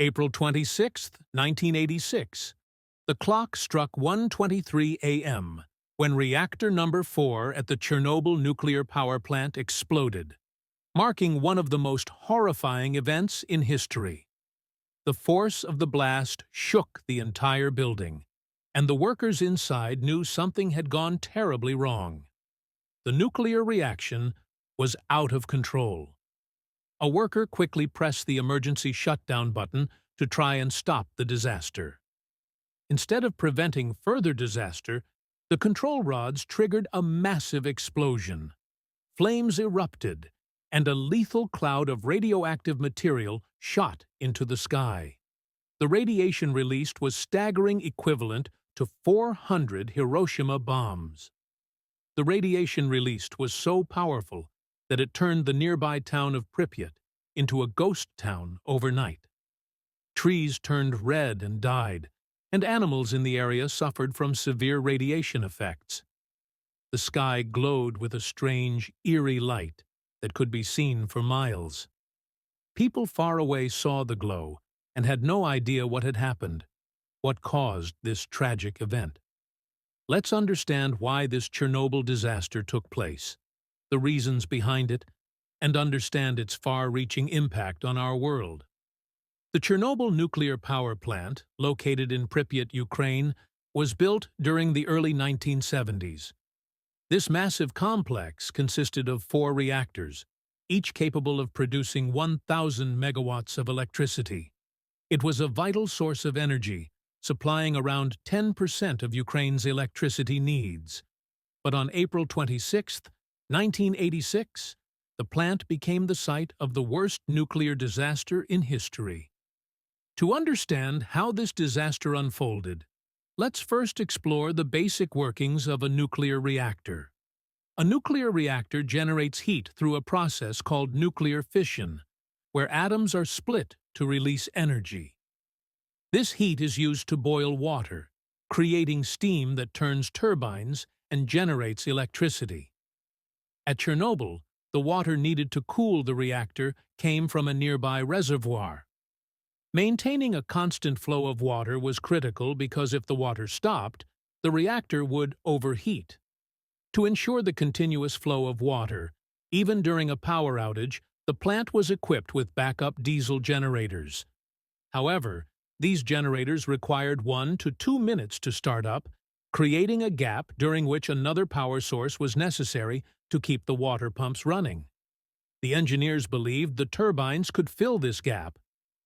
April 26, 1986. The clock struck 1:23 a.m. when reactor number 4 at the Chernobyl nuclear power plant exploded, marking one of the most horrifying events in history. The force of the blast shook the entire building, and the workers inside knew something had gone terribly wrong. The nuclear reaction was out of control. A worker quickly pressed the emergency shutdown button to try and stop the disaster. Instead of preventing further disaster, the control rods triggered a massive explosion. Flames erupted, and a lethal cloud of radioactive material shot into the sky. The radiation released was staggering equivalent to 400 Hiroshima bombs. The radiation released was so powerful that it turned the nearby town of Pripyat into a ghost town overnight. Trees turned red and died, and animals in the area suffered from severe radiation effects. The sky glowed with a strange, eerie light that could be seen for miles. People far away saw the glow and had no idea what had happened, what caused this tragic event. Let's understand why this Chernobyl disaster took place, the reasons behind it, and understand its far-reaching impact on our world. The Chernobyl nuclear power plant, located in Pripyat, Ukraine, was built during the early 1970s. This massive complex consisted of 4 reactors, each capable of producing 1,000 megawatts of electricity. It was a vital source of energy, supplying around 10% of Ukraine's electricity needs. But on April 26, 1986, the plant became the site of the worst nuclear disaster in history. To understand how this disaster unfolded, let's first explore the basic workings of a nuclear reactor. A nuclear reactor generates heat through a process called nuclear fission, where atoms are split to release energy. This heat is used to boil water, creating steam that turns turbines and generates electricity. At Chernobyl, the water needed to cool the reactor came from a nearby reservoir. Maintaining a constant flow of water was critical because if the water stopped, the reactor would overheat. To ensure the continuous flow of water, even during a power outage, the plant was equipped with backup diesel generators. However, these generators required 1 to 2 minutes to start up, creating a gap during which another power source was necessary to keep the water pumps running. The engineers believed the turbines could fill this gap,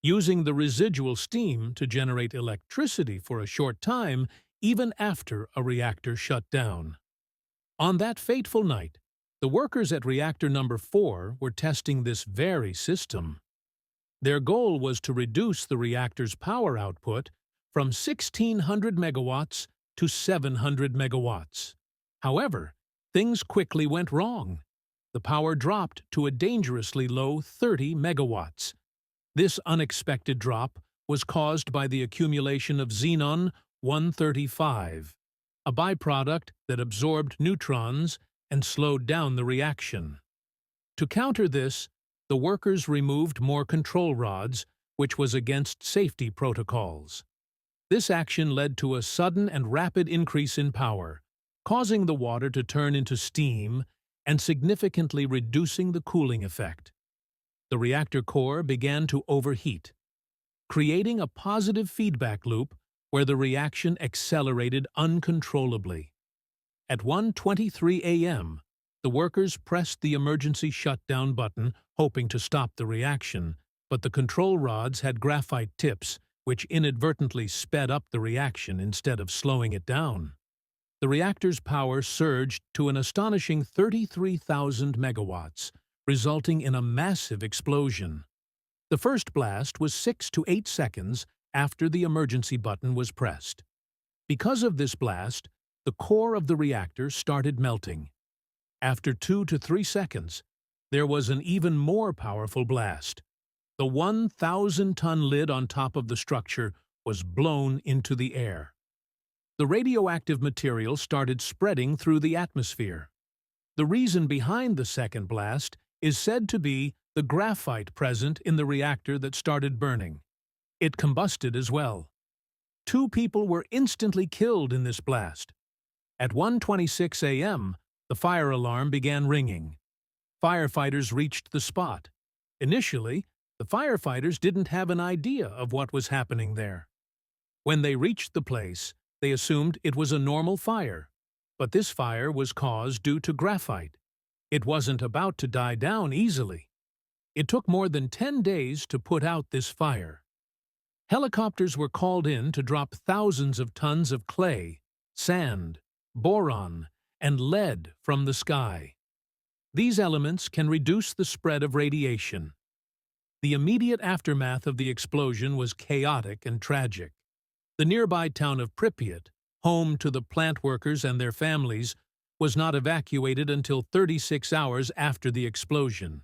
using the residual steam to generate electricity for a short time even after a reactor shut down. On that fateful night, the workers at reactor number 4 were testing this very system. Their goal was to reduce the reactor's power output from 1,600 megawatts to 700 megawatts. However, things quickly went wrong. The power dropped to a dangerously low 30 megawatts. This unexpected drop was caused by the accumulation of xenon-135, a byproduct that absorbed neutrons and slowed down the reaction. To counter this, the workers removed more control rods, which was against safety protocols. This action led to a sudden and rapid increase in power, causing the water to turn into steam and significantly reducing the cooling effect. The reactor core began to overheat, creating a positive feedback loop where the reaction accelerated uncontrollably. At 1:23 a.m., the workers pressed the emergency shutdown button, hoping to stop the reaction, but the control rods had graphite tips, which inadvertently sped up the reaction instead of slowing it down. The reactor's power surged to an astonishing 33,000 megawatts, resulting in a massive explosion. The first blast was 6 to 8 seconds after the emergency button was pressed. Because of this blast, the core of the reactor started melting. After 2 to 3 seconds, there was an even more powerful blast. The 1,000-ton lid on top of the structure was blown into the air. The radioactive material started spreading through the atmosphere. The reason behind the second blast is said to be the graphite present in the reactor that started burning. It combusted as well. 2 people were instantly killed in this blast. At 1:26 a.m., the fire alarm began ringing. Firefighters reached the spot. Initially, the firefighters didn't have an idea of what was happening there. When they reached the place, they assumed it was a normal fire. But this fire was caused due to graphite. It wasn't about to die down easily. It took more than 10 days to put out this fire. Helicopters were called in to drop thousands of tons of clay, sand, boron, and lead from the sky. These elements can reduce the spread of radiation. The immediate aftermath of the explosion was chaotic and tragic. The nearby town of Pripyat, home to the plant workers and their families, was not evacuated until 36 hours after the explosion.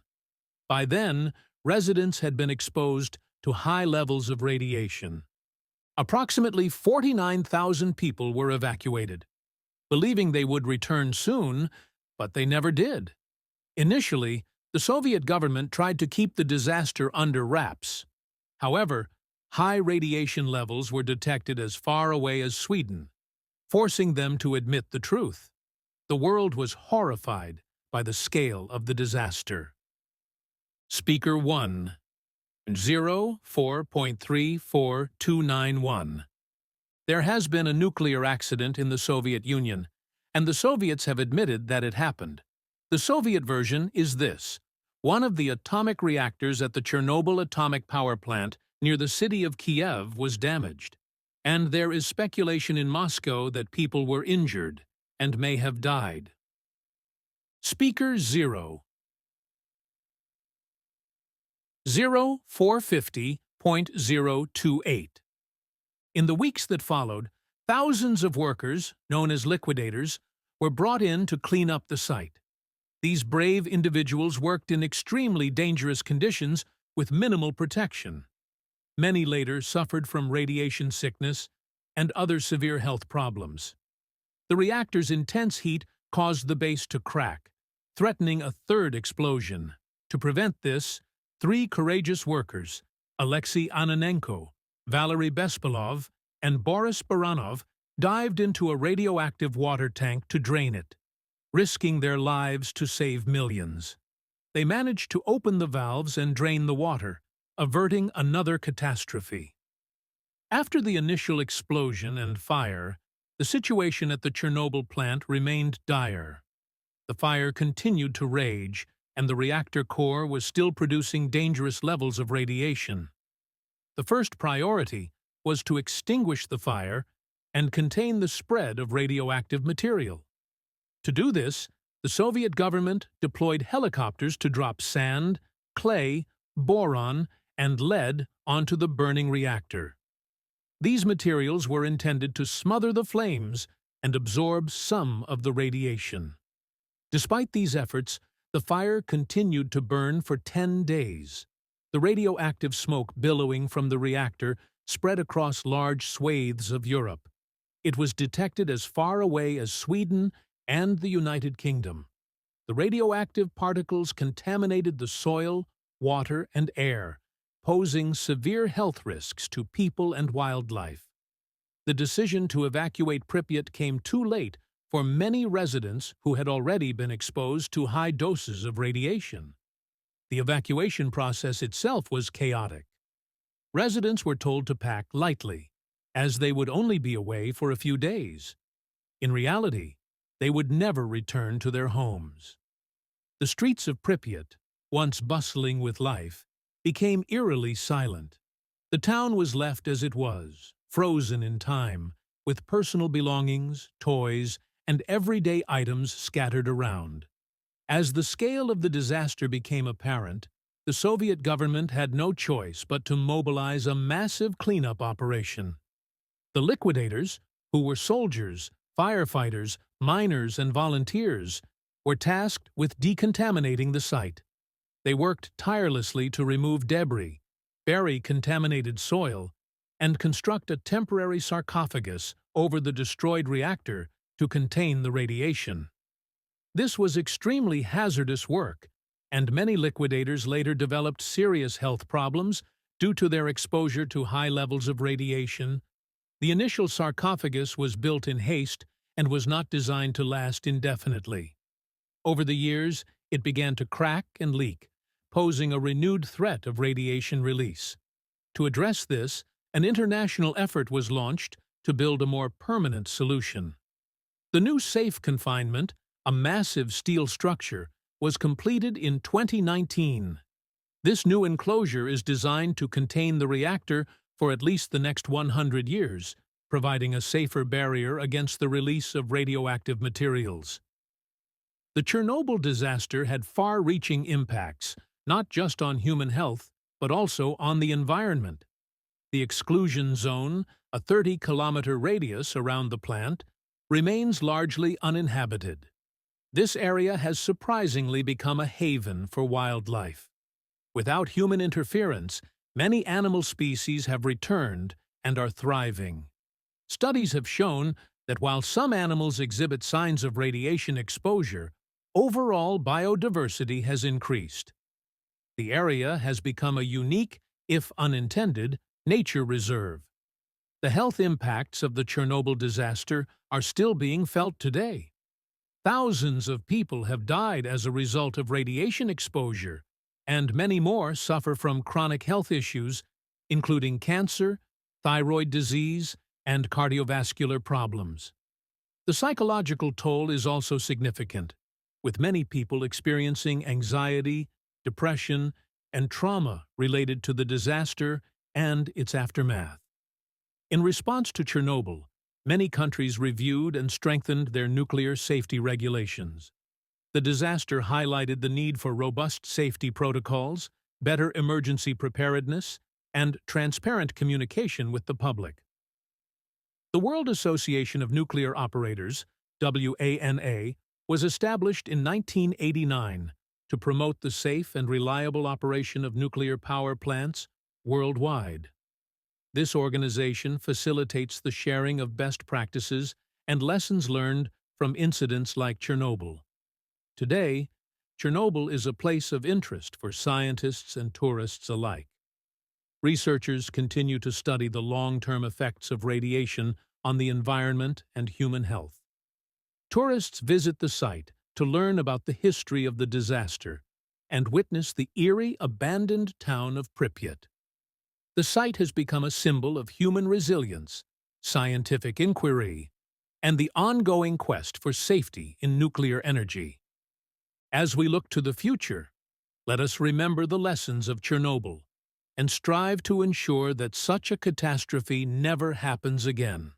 By then, residents had been exposed to high levels of radiation. Approximately 49,000 people were evacuated, believing they would return soon, but they never did. Initially, the Soviet government tried to keep the disaster under wraps. However, high radiation levels were detected as far away as Sweden, forcing them to admit the truth. The world was horrified by the scale of the disaster. Speaker 1. 04.34291. There has been a nuclear accident in the Soviet Union, and the Soviets have admitted that it happened. The Soviet version is this. One of the atomic reactors at the Chernobyl atomic power plant near the city of Kiev was damaged, and there is speculation in Moscow that people were injured and may have died. Speaker 0. 0450.028. In the weeks that followed, thousands of workers, known as liquidators, were brought in to clean up the site. These brave individuals worked in extremely dangerous conditions with minimal protection. Many later suffered from radiation sickness and other severe health problems. The reactor's intense heat caused the base to crack, threatening a third explosion. To prevent this, 3 courageous workers, Alexei Ananenko, Valery Bespalov, and Boris Baranov, dived into a radioactive water tank to drain it, risking their lives to save millions. They managed to open the valves and drain the water, averting another catastrophe. After the initial explosion and fire, the situation at the Chernobyl plant remained dire. The fire continued to rage, and the reactor core was still producing dangerous levels of radiation. The first priority was to extinguish the fire and contain the spread of radioactive material. To do this, the Soviet government deployed helicopters to drop sand, clay, boron, and lead onto the burning reactor. These materials were intended to smother the flames and absorb some of the radiation. Despite these efforts, the fire continued to burn for 10 days. The radioactive smoke billowing from the reactor spread across large swathes of Europe. It was detected as far away as Sweden and the United Kingdom. The radioactive particles contaminated the soil, water, and air, posing severe health risks to people and wildlife. The decision to evacuate Pripyat came too late for many residents who had already been exposed to high doses of radiation. The evacuation process itself was chaotic. Residents were told to pack lightly, as they would only be away for a few days. In reality, they would never return to their homes. The streets of Pripyat, once bustling with life, became eerily silent. The town was left as it was, frozen in time, with personal belongings, toys, and everyday items scattered around. As the scale of the disaster became apparent, the Soviet government had no choice but to mobilize a massive cleanup operation. The liquidators, who were soldiers, firefighters, miners, and volunteers, were tasked with decontaminating the site. They worked tirelessly to remove debris, bury contaminated soil, and construct a temporary sarcophagus over the destroyed reactor to contain the radiation. This was extremely hazardous work, and many liquidators later developed serious health problems Due to their exposure to high levels of radiation, the initial sarcophagus was built in haste and was not designed to last indefinitely. Over the years, it began to crack and leak, posing a renewed threat of radiation release. To address this, an international effort was launched to build a more permanent solution. The new safe confinement, a massive steel structure, was completed in 2019. This new enclosure is designed to contain the reactor for at least the next 100 years, providing a safer barrier against the release of radioactive materials. The Chernobyl disaster had far-reaching impacts, not just on human health, but also on the environment. The exclusion zone, a 30-kilometer radius around the plant, remains largely uninhabited. This area has surprisingly become a haven for wildlife. Without human interference, many animal species have returned and are thriving. Studies have shown that while some animals exhibit signs of radiation exposure, overall biodiversity has increased. The area has become a unique, if unintended, nature reserve. The health impacts of the Chernobyl disaster are still being felt today. Thousands of people have died as a result of radiation exposure, and many more suffer from chronic health issues, including cancer, thyroid disease, and cardiovascular problems. The psychological toll is also significant, with many people experiencing anxiety, depression, and trauma related to the disaster and its aftermath. In response to Chernobyl, many countries reviewed and strengthened their nuclear safety regulations. The disaster highlighted the need for robust safety protocols, better emergency preparedness, and transparent communication with the public. The World Association of Nuclear Operators, WANA, was established in 1989 to promote the safe and reliable operation of nuclear power plants worldwide. This organization facilitates the sharing of best practices and lessons learned from incidents like Chernobyl. Today, Chernobyl is a place of interest for scientists and tourists alike. Researchers continue to study the long-term effects of radiation on the environment and human health. Tourists visit the site to learn about the history of the disaster and witness the eerie, abandoned town of Pripyat. The site has become a symbol of human resilience, scientific inquiry, and the ongoing quest for safety in nuclear energy. As we look to the future, let us remember the lessons of Chernobyl and strive to ensure that such a catastrophe never happens again.